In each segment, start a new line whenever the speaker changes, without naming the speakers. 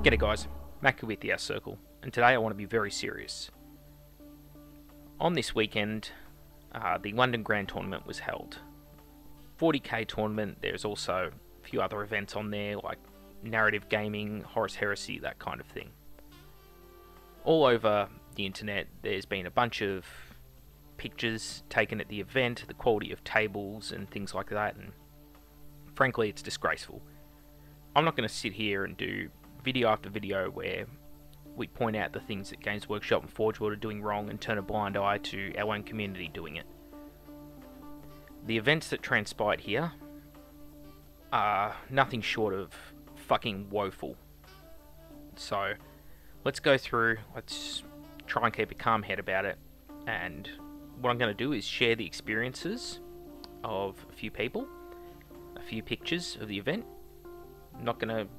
G'day guys, Mac with the Circle, and today I want to be very serious. On this weekend, the London Grand Tournament was held. 40k tournament, there's also a few other events on there like narrative gaming, Horus Heresy, that kind of thing. All over the internet there's been a bunch of pictures taken at the event, the quality of tables and things like that, and frankly it's disgraceful. I'm not going to sit here and do video after video where we point out the things that Games Workshop and Forge World are doing wrong and turn a blind eye to our own community doing it. The events that transpired here are nothing short of fucking woeful. So let's go through, let's try and keep a calm head about it, and what I'm going to do is share the experiences of a few people, a few pictures of the event. I'm not going to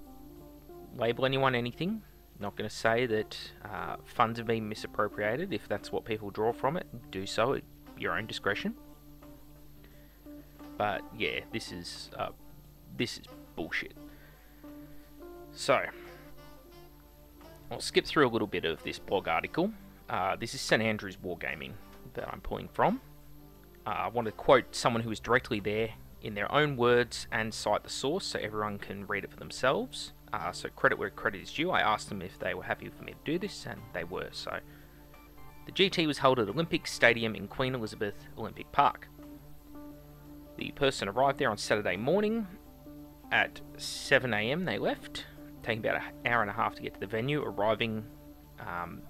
label anyone anything. Not going to say that funds have been misappropriated. If that's what people draw from it, do so at your own discretion. But yeah, this is bullshit. So I'll skip through a little bit of this blog article. This is St Andrews Wargaming that I'm pulling from. I want to quote someone who was directly there in their own words and cite the source so everyone can read it for themselves. So credit where credit is due. I asked them if they were happy for me to do this, and they were. So the GT was held at Olympic Stadium in Queen Elizabeth Olympic Park. The person arrived there on Saturday morning at 7 AM. They left, taking about an hour and a half to get to the venue, arriving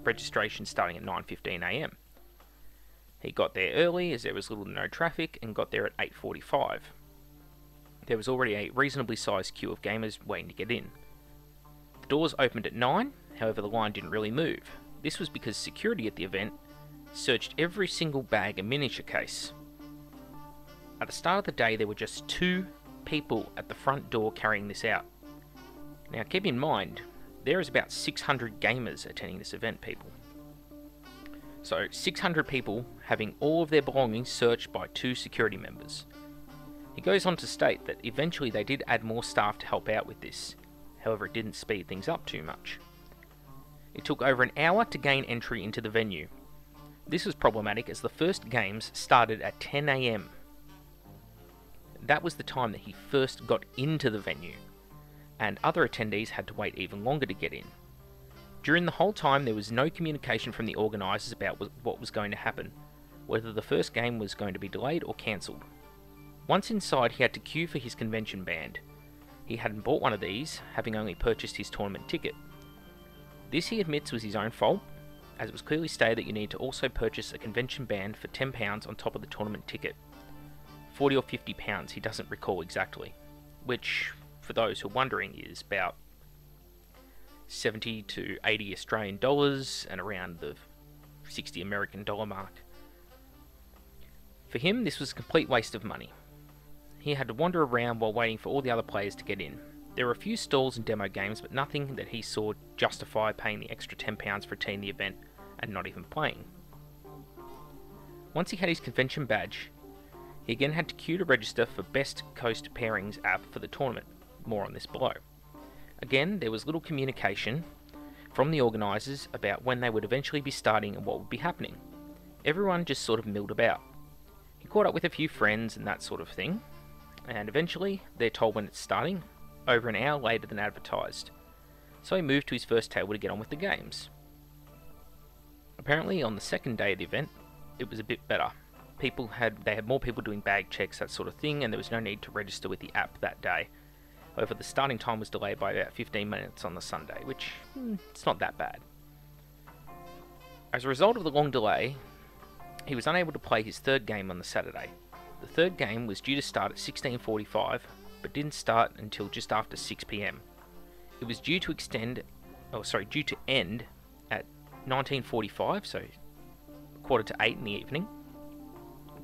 registration starting at 9:15 AM. He got there early as there was little to no traffic, and got there at 8:45. There was already a reasonably sized queue of gamers waiting to get in. The doors opened at 9, however the line didn't really move. This was because security at the event searched every single bag and miniature case. At the start of the day there were just 2 people at the front door carrying this out. Now keep in mind, there is about 600 gamers attending this event, people. So 600 people having all of their belongings searched by 2 security members. He goes on to state that eventually they did add more staff to help out with this, however it didn't speed things up too much. It took over an hour to gain entry into the venue. This was problematic as the first games started at 10 AM. That was the time that he first got into the venue, and other attendees had to wait even longer to get in. During the whole time there was no communication from the organisers about what was going to happen, whether the first game was going to be delayed or cancelled. Once inside, he had to queue for his convention band. He hadn't bought one of these, having only purchased his tournament ticket. This he admits was his own fault, as it was clearly stated that you need to also purchase a convention band for £10 on top of the tournament ticket. £40 or £50, he doesn't recall exactly, which, for those who are wondering, is about 70 to 80 Australian dollars and around the 60 American dollar mark. For him, this was a complete waste of money. He had to wander around while waiting for all the other players to get in. There were a few stalls and demo games, but nothing that he saw justify paying the extra £10 for attending the event and not even playing. Once he had his convention badge, he again had to queue to register for Best Coast Pairings app for the tournament. More on this below. Again, there was little communication from the organisers about when they would eventually be starting and what would be happening. Everyone just sort of milled about. He caught up with a few friends and that sort of thing, and eventually they're told when it's starting, over an hour later than advertised. So he moved to his first table to get on with the games. Apparently on the second day of the event, it was a bit better. They had more people doing bag checks, that sort of thing, and there was no need to register with the app that day. However, the starting time was delayed by about 15 minutes on the Sunday, which, it's not that bad. As a result of the long delay, he was unable to play his third game on the Saturday. The third game was due to start at 16:45, but didn't start until just after 6 PM. It was due to end at 19:45, so 7:45 in the evening,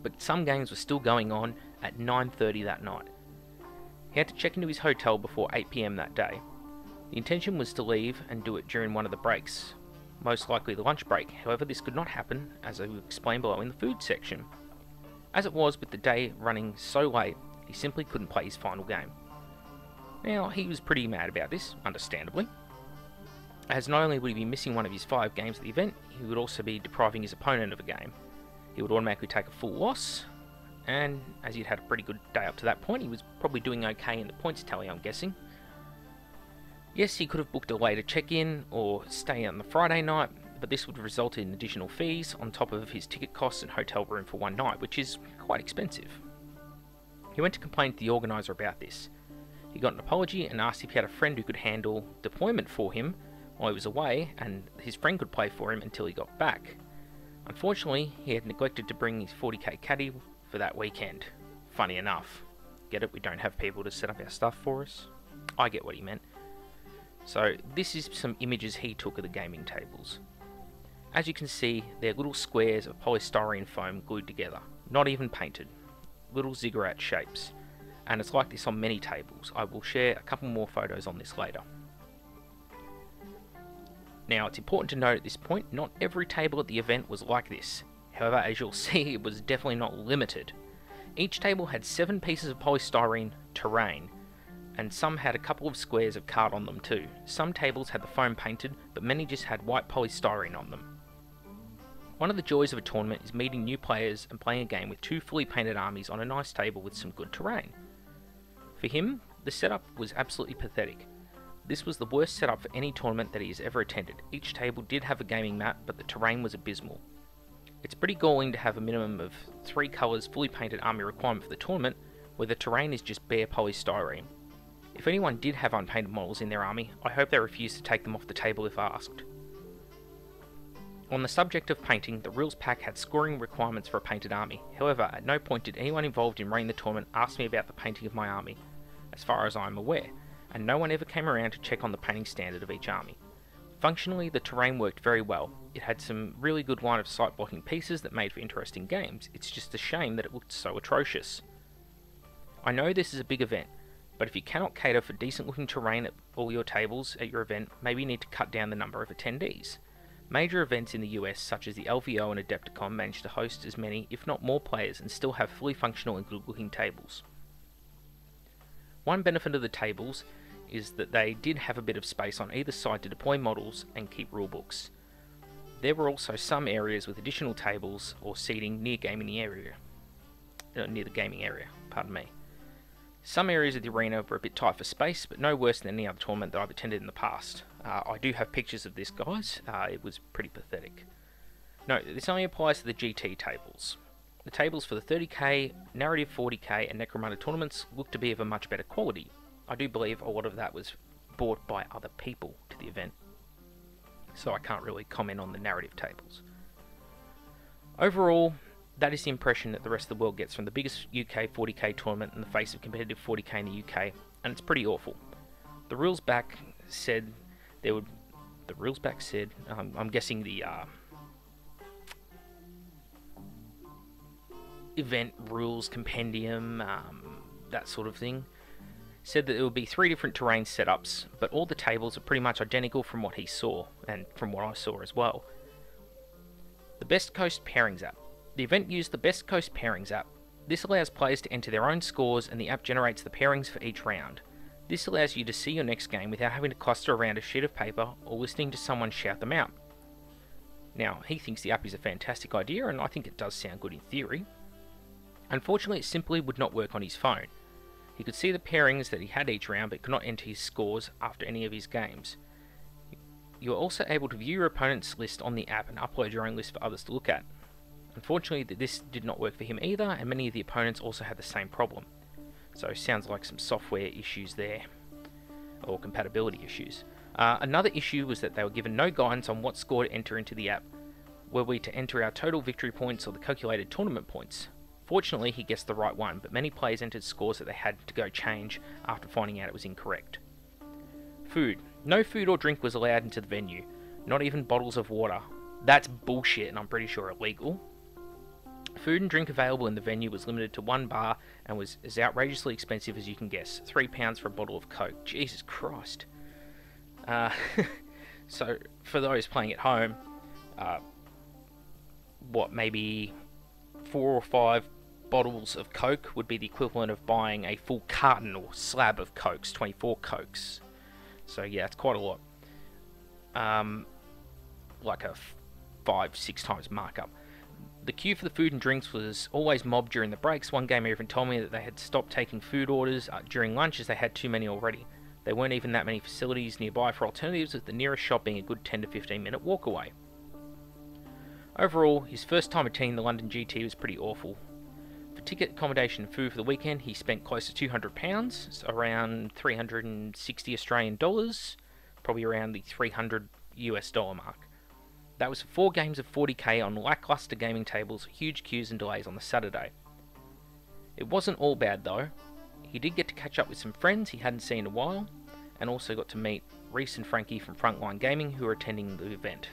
but some games were still going on at 9:30 that night. He had to check into his hotel before 8 PM that day. The intention was to leave and do it during one of the breaks, most likely the lunch break. However, this could not happen, as I will explain below in the food section. As it was, with the day running so late, he simply couldn't play his final game. Now, he was pretty mad about this, understandably. as not only would he be missing one of his 5 games at the event, he would also be depriving his opponent of a game. He would automatically take a full loss, and as he'd had a pretty good day up to that point, he was probably doing okay in the points tally, I'm guessing. Yes, he could have booked a later check-in or stay on the Friday night, but this would result in additional fees on top of his ticket costs and hotel room for one night, which is quite expensive. He went to complain to the organiser about this. He got an apology and asked if he had a friend who could handle deployment for him while he was away, and his friend could play for him until he got back. Unfortunately, he had neglected to bring his 40k caddy for that weekend. Funny enough. Get it? We don't have people to set up our stuff for us. I get what he meant. So this is some images he took of the gaming tables. As you can see, they're little squares of polystyrene foam glued together, not even painted. Little ziggurat shapes. And it's like this on many tables. I will share a couple more photos on this later. Now, it's important to note at this point, not every table at the event was like this. However, as you'll see, it was definitely not limited. Each table had 7 pieces of polystyrene terrain, and some had a couple of squares of card on them too. Some tables had the foam painted, but many just had white polystyrene on them. One of the joys of a tournament is meeting new players and playing a game with 2 fully painted armies on a nice table with some good terrain. For him, the setup was absolutely pathetic. This was the worst setup for any tournament that he has ever attended. Each table did have a gaming map, but the terrain was abysmal. It's pretty galling to have a minimum of 3 colours fully painted army requirement for the tournament, where the terrain is just bare polystyrene. If anyone did have unpainted models in their army, I hope they refused to take them off the table if asked. On the subject of painting, the rules pack had scoring requirements for a painted army. However, at no point did anyone involved in running the tournament ask me about the painting of my army, as far as I am aware, and no one ever came around to check on the painting standard of each army. Functionally, the terrain worked very well. It had some really good line of sight blocking pieces that made for interesting games. It's just a shame that it looked so atrocious. I know this is a big event, but if you cannot cater for decent looking terrain at all your tables at your event, maybe you need to cut down the number of attendees. Major events in the US such as the LVO and Adepticon manage to host as many, if not more players, and still have fully functional and good looking tables. One benefit of the tables is that they did have a bit of space on either side to deploy models and keep rulebooks. There were also some areas with additional tables or seating near the gaming area. Some areas of the arena were a bit tight for space, but no worse than any other tournament that I've attended in the past. I do have pictures of this, guys. It was pretty pathetic. Note, this only applies to the GT tables. The tables for the 30k, Narrative 40k, and Necromunda tournaments look to be of a much better quality. I do believe a lot of that was bought by other people to the event, so I can't really comment on the narrative tables. Overall, that is the impression that the rest of the world gets from the biggest UK 40k tournament in the face of competitive 40k in the UK, and it's pretty awful. The rules back said there would. The rules back said, I'm guessing the event rules compendium, that sort of thing, said that there would be 3 different terrain setups, but all the tables are pretty much identical from what he saw, and from what I saw as well. The Best Coast Pairings app. The event used the Best Coast Pairings app. This allows players to enter their own scores, and the app generates the pairings for each round. This allows you to see your next game without having to cluster around a sheet of paper or listening to someone shout them out. Now, he thinks the app is a fantastic idea, and I think it does sound good in theory. Unfortunately, it simply would not work on his phone. He could see the pairings that he had each round, but could not enter his scores after any of his games. You are also able to view your opponent's list on the app and upload your own list for others to look at. Unfortunately, this did not work for him either, and many of the opponents also had the same problem. So, sounds like some software issues there, or compatibility issues. Another issue was that they were given no guidance on what score to enter into the app. Were we to enter our total victory points or the calculated tournament points? Fortunately, he guessed the right one, but many players entered scores that they had to go change after finding out it was incorrect. Food. No food or drink was allowed into the venue, not even bottles of water. That's bullshit, and I'm pretty sure illegal. Food and drink available in the venue was limited to 1 bar and was as outrageously expensive as you can guess. £3 for a bottle of Coke. Jesus Christ. So, for those playing at home, maybe 4 or 5 bottles of Coke would be the equivalent of buying a full carton or slab of Cokes, 24 Cokes. So yeah, it's quite a lot. like a 5-6 times markup. The queue for the food and drinks was always mobbed during the breaks. One gamer even told me that they had stopped taking food orders during lunch as they had too many already. There weren't even that many facilities nearby for alternatives, with the nearest shop being a good 10 to 15 minute walk away. Overall, his first time attending the London GT was pretty awful. For ticket, accommodation and food for the weekend, he spent close to £200, so around 360 Australian dollars, probably around the $300 US mark. That was 4 games of 40k on lackluster gaming tables, huge queues and delays on the Saturday. It wasn't all bad though. He did get to catch up with some friends he hadn't seen in a while, and also got to meet Reese and Frankie from Frontline Gaming, who were attending the event.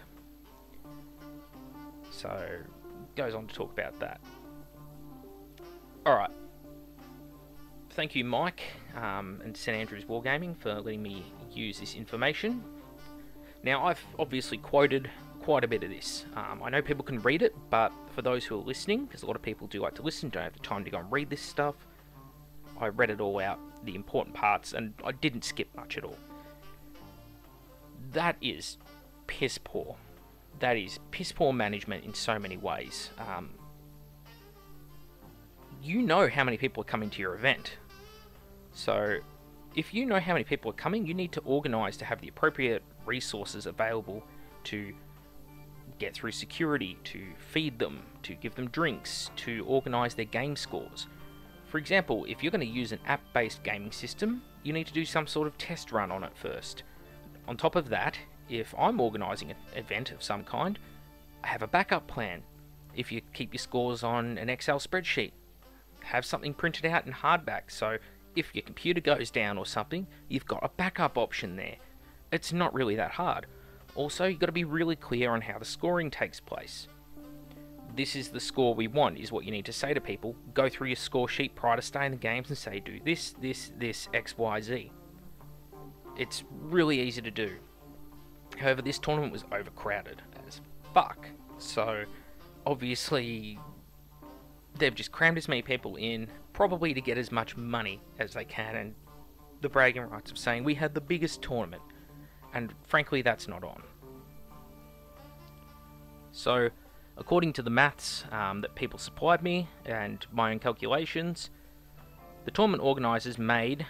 So, goes on to talk about that. Alright. Thank you, Mike, and St Andrews Wargaming for letting me use this information. Now, I've obviously quoted quite a bit of this. I know people can read it, but for those who are listening, because a lot of people do like to listen, don't have the time to go and read this stuff, I read it all out, the important parts, and I didn't skip much at all. That is piss poor. That is piss poor management in so many ways. You know how many people are coming to your event. So, if you know how many people are coming, you need to organise to have the appropriate resources available to get through security, to feed them, to give them drinks, to organise their game scores. For example, if you're going to use an app-based gaming system, you need to do some sort of test run on it first. On top of that, if I'm organising an event of some kind, I have a backup plan. If you keep your scores on an Excel spreadsheet, have something printed out in hardback, so if your computer goes down or something, you've got a backup option there. It's not really that hard. Also, you've got to be really clear on how the scoring takes place. This is the score we want, is what you need to say to people. Go through your score sheet prior to starting the games and say, do this, this, this, X, Y, Z. It's really easy to do. However, this tournament was overcrowded as fuck. So, obviously, they've just crammed as many people in, probably to get as much money as they can, and the bragging rights of saying, we had the biggest tournament. And frankly, that's not on. So, according to the maths that people supplied me, and my own calculations, the tournament organisers made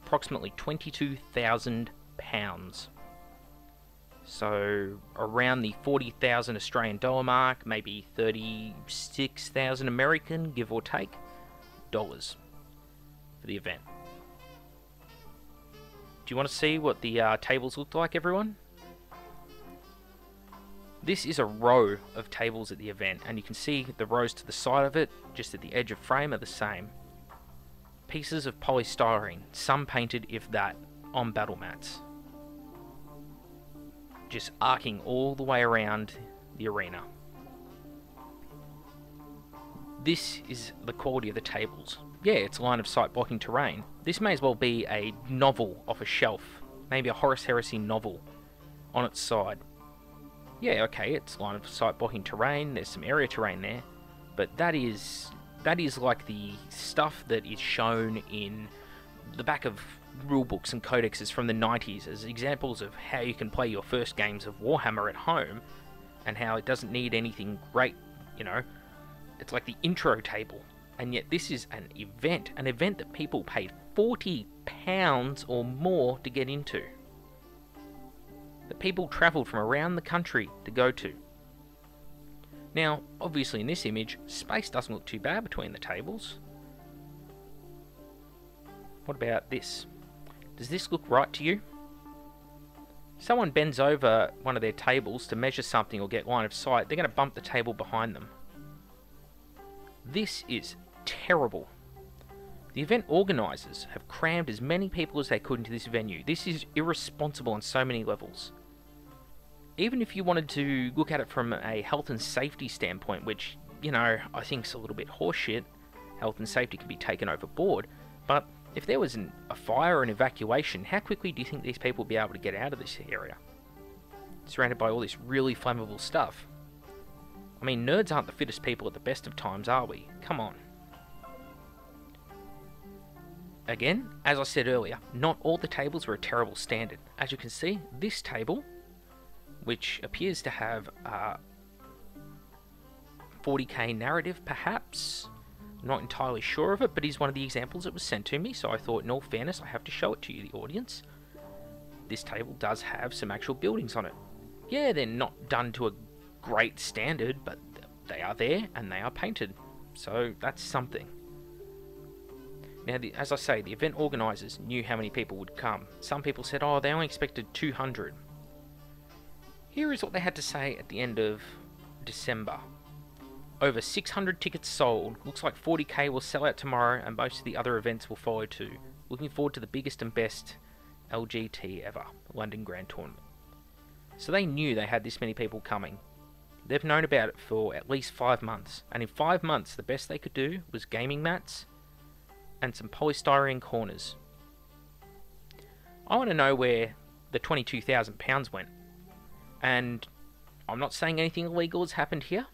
approximately £22,000. So, around the 40,000 Australian dollar mark, maybe 36,000 American, give or take, dollars for the event. Do you want to see what the tables looked like, everyone? This is a row of tables at the event, and you can see the rows to the side of it, just at the edge of frame, are the same. Pieces of polystyrene, some painted, if that, on battle mats. Just arcing all the way around the arena. This is the quality of the tables. Yeah, it's line of sight blocking terrain. This may as well be a novel off a shelf. Maybe a Horus Heresy novel on its side. Yeah, okay, it's line of sight blocking terrain, there's some area terrain there, but that is like the stuff that is shown in the back of rulebooks and codexes from the 90s as examples of how you can play your first games of Warhammer at home, and how it doesn't need anything great, you know. It's like the intro table, and yet this is an event that people paid £40 or more to get into. That people travelled from around the country to go to. Now, obviously in this image, space doesn't look too bad between the tables. What about this? Does this look right to you? Someone bends over one of their tables to measure something or get line of sight, they're going to bump the table behind them. This is terrible. The event organisers have crammed as many people as they could into this venue. This is irresponsible on so many levels. Even if you wanted to look at it from a health and safety standpoint, which, you know, I think is a little bit horseshit, health and safety can be taken overboard, but if there was a fire or an evacuation, how quickly do you think these people would be able to get out of this area? Surrounded by all this really flammable stuff. I mean, nerds aren't the fittest people at the best of times, are we? Come on. Again, as I said earlier, not all the tables were a terrible standard. As you can see, this table which appears to have 40k narrative, perhaps. Not entirely sure of it, but is one of the examples that was sent to me, so I thought, in all fairness, I have to show it to you, the audience. This table does have some actual buildings on it. Yeah, they're not done to a great standard, but they are there, and they are painted. So, that's something. Now, as I say, the event organisers knew how many people would come. Some people said, oh, they only expected 200. Here is what they had to say at the end of December. Over 600 tickets sold. Looks like 40k will sell out tomorrow, and most of the other events will follow too. Looking forward to the biggest and best LGT ever, London Grand Tournament. So they knew they had this many people coming. They've known about it for at least 5 months, and in 5 months the best they could do was gaming mats and some polystyrene corners. I want to know where the £22,000 went, and I'm not saying anything illegal has happened here.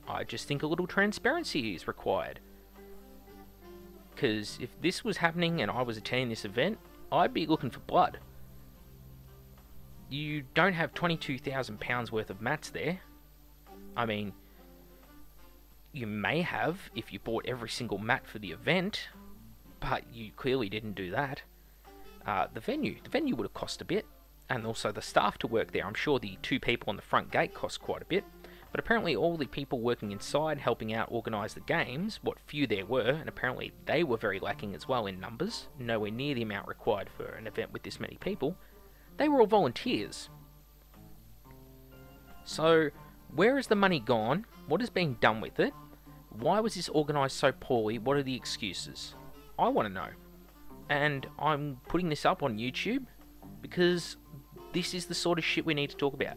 I just think a little transparency is required. Because if this was happening and I was attending this event, I'd be looking for blood. You don't have £22,000 worth of mats there. I mean, you may have if you bought every single mat for the event, but you clearly didn't do that. The venue would have cost a bit, and also the staff to work there. I'm sure the 2 people on the front gate cost quite a bit, but apparently all the people working inside helping out organise the games, what few there were, and apparently they were very lacking as well in numbers, nowhere near the amount required for an event with this many people, they were all volunteers. So, where has the money gone? What is being done with it? Why was this organised so poorly? What are the excuses? I want to know. And I'm putting this up on YouTube because this is the sort of shit we need to talk about.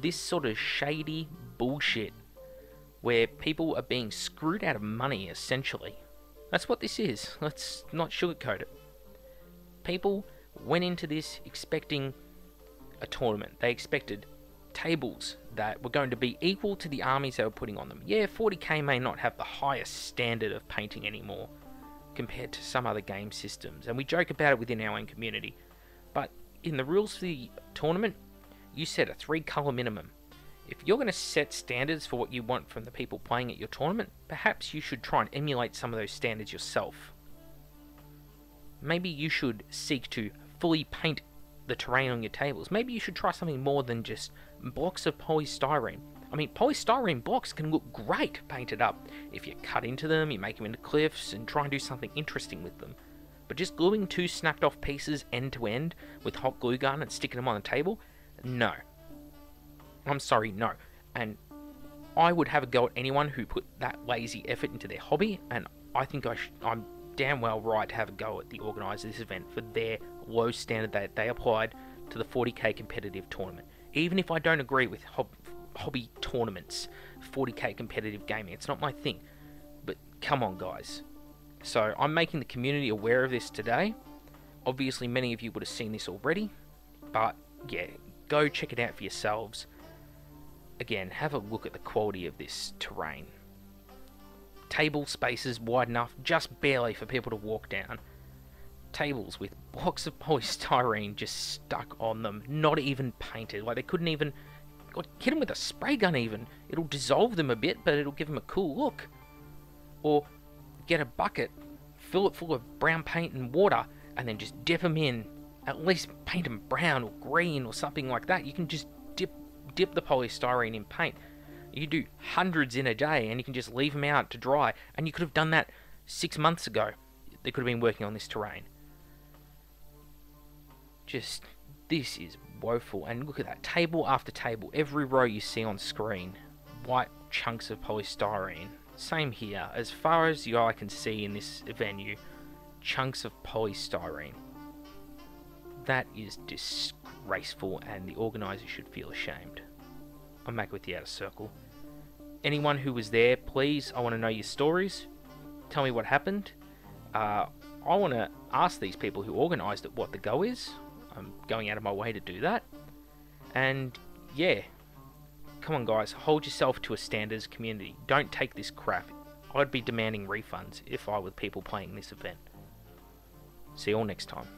This sort of shady bullshit where people are being screwed out of money, essentially. That's what this is. Let's not sugarcoat it. People went into this expecting a tournament. They expected tables that were going to be equal to the armies they were putting on them. Yeah, 40k may not have the highest standard of painting anymore compared to some other game systems, and we joke about it within our own community, but in the rules for the tournament, you set a 3-colour minimum. If you're going to set standards for what you want from the people playing at your tournament, perhaps you should try and emulate some of those standards yourself. Maybe you should seek to fully paint the terrain on your tables. Maybe you should try something more than just blocks of polystyrene. I mean, polystyrene blocks can look great painted up if you cut into them, you make them into cliffs, and try and do something interesting with them. But just gluing 2 snapped off pieces end to end with hot glue gun and sticking them on the table? No. I'm sorry, no. And I would have a go at anyone who put that lazy effort into their hobby, and I think I'm damn well right to have a go at the organisers of this event for their low standard that they applied to the 40k competitive tournament. Even if I don't agree with hobby tournaments, 40k competitive gaming, it's not my thing. But come on, guys. So I'm making the community aware of this today. Obviously, many of you would have seen this already, but yeah, go check it out for yourselves. Again, have a look at the quality of this terrain. Table spaces wide enough, just barely for people to walk down. Tables with blocks of polystyrene just stuck on them, not even painted. Like, they couldn't even hit them with a spray gun even. It'll dissolve them a bit, but it'll give them a cool look. Or get a bucket, fill it full of brown paint and water, and then just dip them in. At least paint them brown or green or something like that. You can just dip the polystyrene in paint. You do hundreds in a day, and you can just leave them out to dry. And you could have done that 6 months ago. They could have been working on this terrain. Just, this is woeful. And look at that, table after table, every row you see on screen, white chunks of polystyrene. Same here, as far as the eye can see in this venue, chunks of polystyrene. That is disgraceful, and the organisers should feel ashamed. I'm back with the outer circle. Anyone who was there, please, I want to know your stories. Tell me what happened. I want to ask these people who organised it what the go is. I'm going out of my way to do that. And yeah, come on guys, hold yourself to a standard as a community. Don't take this crap. I'd be demanding refunds if I were people playing this event. See you all next time.